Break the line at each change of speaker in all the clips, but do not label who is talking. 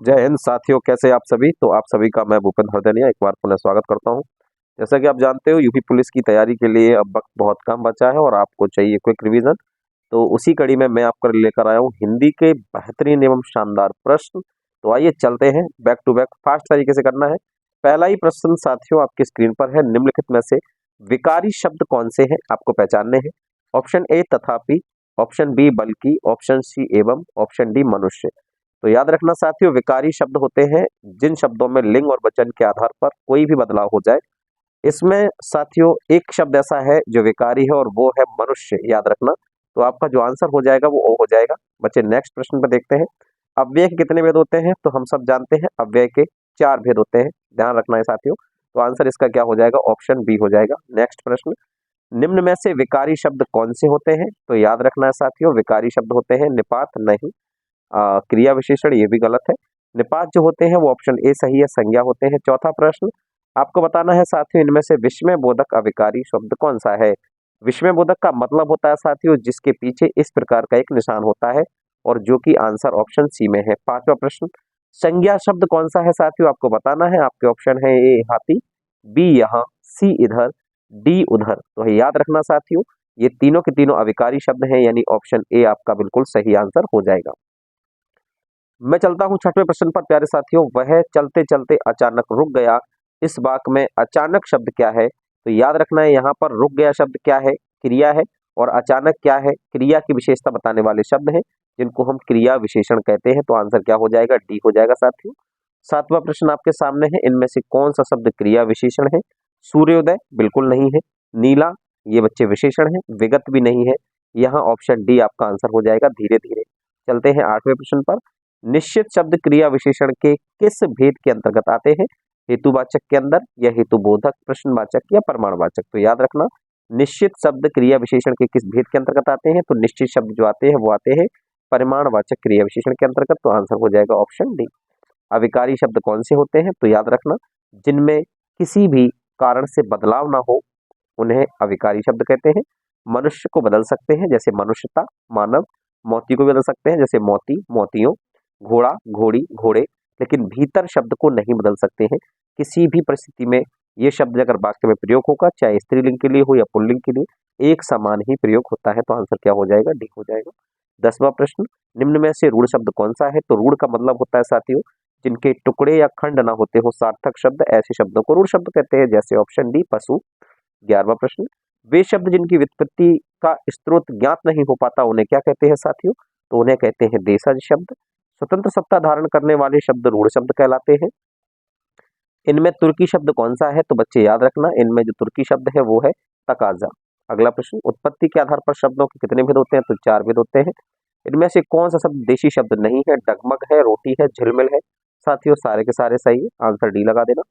जय हिंद साथियों, कैसे आप सभी। तो आप सभी का मैं भूपेंद्र हरदनिया एक बार पुनः स्वागत करता हूं। जैसा कि आप जानते हो, यूपी पुलिस की तैयारी के लिए अब वक्त बहुत कम बचा है और आपको चाहिए क्विक रिवीजन। तो उसी कड़ी में मैं आपको लेकर आया हूं हिंदी के बेहतरीन एवं शानदार प्रश्न। तो आइए चलते हैं, बैक टू बैक फास्ट तरीके से करना है। पहला ही प्रश्न साथियों आपकी स्क्रीन पर है। निम्नलिखित में से विकारी शब्द कौन से हैं, आपको पहचानने हैं। ऑप्शन ए तथापि, ऑप्शन बी बल्कि, ऑप्शन सी एवं, ऑप्शन डी मनुष्य। तो याद रखना साथियों, विकारी शब्द होते हैं जिन शब्दों में लिंग और वचन के आधार पर कोई भी बदलाव हो जाए। इसमें साथियों एक शब्द ऐसा है जो विकारी है और वो है मनुष्य, याद रखना। तो आपका जो आंसर हो जाएगा वो ओ हो जाएगा। बच्चे नेक्स्ट प्रश्न पर देखते हैं। अव्यय के कितने भेद होते हैं, तो हम सब जानते हैं अव्यय के 4 भेद होते हैं, ध्यान रखना है साथियों। तो आंसर इसका क्या हो जाएगा, ऑप्शन बी हो जाएगा। नेक्स्ट प्रश्न, निम्न में से विकारी शब्द कौन से होते हैं, तो याद रखना है साथियों, विकारी शब्द होते हैं निपात नहीं, क्रिया विशेषण, ये भी गलत है। निपात जो होते हैं वो ऑप्शन ए सही है, संज्ञा होते हैं। चौथा प्रश्न, आपको बताना है साथियों इनमें से विस्मय बोधक अविकारी शब्द कौन सा है। विस्मय बोधक का मतलब होता है साथियों जिसके पीछे इस प्रकार का एक निशान होता है, और जो कि आंसर ऑप्शन सी में है। पांचवा प्रश्न, संज्ञा शब्द कौन सा है साथियों, आपको बताना है। आपके ऑप्शन है ए हाथी, बी यहाँ, सी इधर, डी उधर। तो याद रखना साथियों, ये तीनों के तीनों अविकारी शब्द हैं, यानी ऑप्शन ए आपका बिल्कुल सही आंसर हो जाएगा। मैं चलता हूं छठवें प्रश्न पर प्यारे साथियों। वह चलते चलते अचानक रुक गया, इस वाक्य में अचानक शब्द क्या है। तो याद रखना है यहाँ पर रुक गया शब्द क्या है, क्रिया है, और अचानक क्या है, क्रिया की विशेषता बताने वाले शब्द हैं जिनको हम क्रिया विशेषण कहते हैं। तो आंसर क्या हो जाएगा, डी हो जाएगा साथियों। सातवां प्रश्न आपके सामने है, इनमें से कौन सा शब्द क्रिया विशेषण है। सूर्योदय बिल्कुल नहीं है, नीला ये बच्चे विशेषण है, विगत भी नहीं है। यहाँ ऑप्शन डी आपका आंसर हो जाएगा। धीरे धीरे चलते हैं आठवें प्रश्न पर। निश्चित शब्द क्रिया विशेषण के किस भेद के अंतर्गत आते हैं, हेतुवाचक के अंदर, या हेतुबोधक, प्रश्नवाचक, या प्रमाणवाचक। तो याद रखना, निश्चित शब्द क्रिया विशेषण के किस भेद के अंतर्गत आते हैं, तो निश्चित शब्द जो आते हैं वो आते हैं परिमाणवाचक क्रिया विशेषण के अंतर्गत। तो आंसर हो जाएगा ऑप्शन डी। अविकारी शब्द कौन से होते हैं, तो याद रखना जिनमें किसी भी कारण से बदलाव ना हो उन्हें अविकारी शब्द कहते हैं। मनुष्य को बदल सकते हैं जैसे मनुष्यता, मानव। मोती को बदल सकते हैं जैसे मोती, मोतियों। घोड़ा, घोड़ी, घोड़े। लेकिन भीतर शब्द को नहीं बदल सकते हैं। किसी भी परिस्थिति में ये शब्द अगर वाक्य में प्रयोग होगा, चाहे स्त्रीलिंग के लिए हो या पुल्लिंग के लिए, एक समान ही प्रयोग होता है। तो आंसर क्या हो जाएगा, डी हो जाएगा। 10वां प्रश्न, निम्न में से रूढ़ शब्द कौन सा है। तो रूढ़ का मतलब होता है साथियों जिनके टुकड़े या खंड ना होते हो सार्थक शब्द, ऐसे शब्दों को रूढ़ शब्द कहते हैं, जैसे ऑप्शन डी पशु। 11वां प्रश्न, वे शब्द जिनकी व्युत्पत्ति का स्रोत ज्ञात नहीं हो पाता उन्हें क्या कहते हैं साथियों, तो उन्हें कहते हैं देशज शब्द। स्वतंत्र सत्ता धारण करने वाले शब्द रूढ़ शब्द कहलाते हैं। इनमें तुर्की शब्द कौन सा है, तो बच्चे याद रखना इनमें जो तुर्की शब्द है वो है तकाजा। अगला प्रश्न, उत्पत्ति के आधार पर शब्दों के कितने भेद होते हैं, तो 4 भेद होते हैं। इनमें से कौन सा शब्द देशी शब्द नहीं है, डगमग है, रोटी है, झिलमिल है। साथियों सारे के सारे सही है, आंसर डी लगा देना।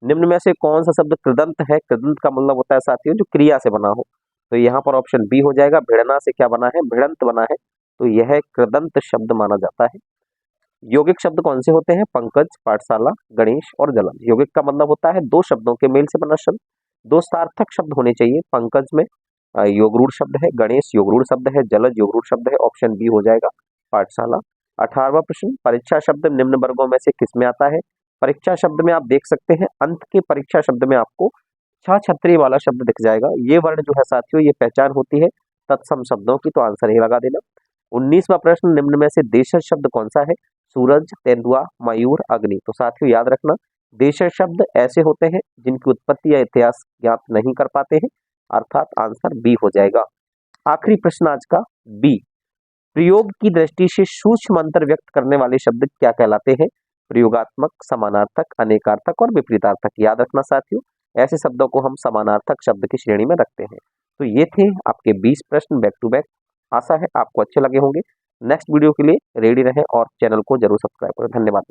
निम्न में से कौन सा शब्द कृदंत है। कृदंत का मतलब होता है साथियों जो क्रिया से बना हो। तो यहाँ पर ऑप्शन बी हो जाएगा। भिड़ना से क्या बना है, भिड़ंत बना है, तो यह कृदंत शब्द माना जाता है। यौगिक शब्द कौन से होते हैं, पंकज, पाठशाला, गणेश और जलज। यौगिक का मतलब होता है दो शब्दों के मेल से बना शब्द। दो सार्थक शब्द होने चाहिए। पंकज में योगरूढ़ शब्द है, गणेश योगरूढ़ शब्द है, जलज योगरूढ़ शब्द है। ऑप्शन बी हो जाएगा पाठशाला। 18वां प्रश्न, परीक्षा शब्द निम्न वर्गों में से किस में आता है। परीक्षा शब्द में आप देख सकते हैं अंत के परीक्षा शब्द में आपको छ छतरी वाला शब्द दिख जाएगा। ये वर्ण जो है साथियों ये पहचान होती है तत्सम शब्दों की। तो आंसर ही लगा देना। 19वां प्रश्न, निम्न में से देशज शब्द कौन सा है। सूरज, तेंदुआ, मयूर, अग्नि। तो साथियों याद रखना देशज शब्द ऐसे होते हैं जिनकी उत्पत्ति या इतिहास ज्ञात नहीं कर पाते हैं, अर्थात आंसर बी हो जाएगा। आखिरी प्रश्न आज का, बी, प्रयोग की दृष्टि से सूक्ष्म अंतर व्यक्त करने वाले शब्द क्या कहलाते हैं। प्रयोगात्मक, समानार्थक, अनेकार्थक और विपरीतार्थक। याद रखना साथियों ऐसे शब्दों को हम समानार्थक शब्द की श्रेणी में रखते हैं। तो ये थे आपके 20 प्रश्न बैक टू बैक। आशा है आपको अच्छे लगे होंगे। नेक्स्ट वीडियो के लिए रेडी रहें और चैनल को जरूर सब्सक्राइब करें। धन्यवाद।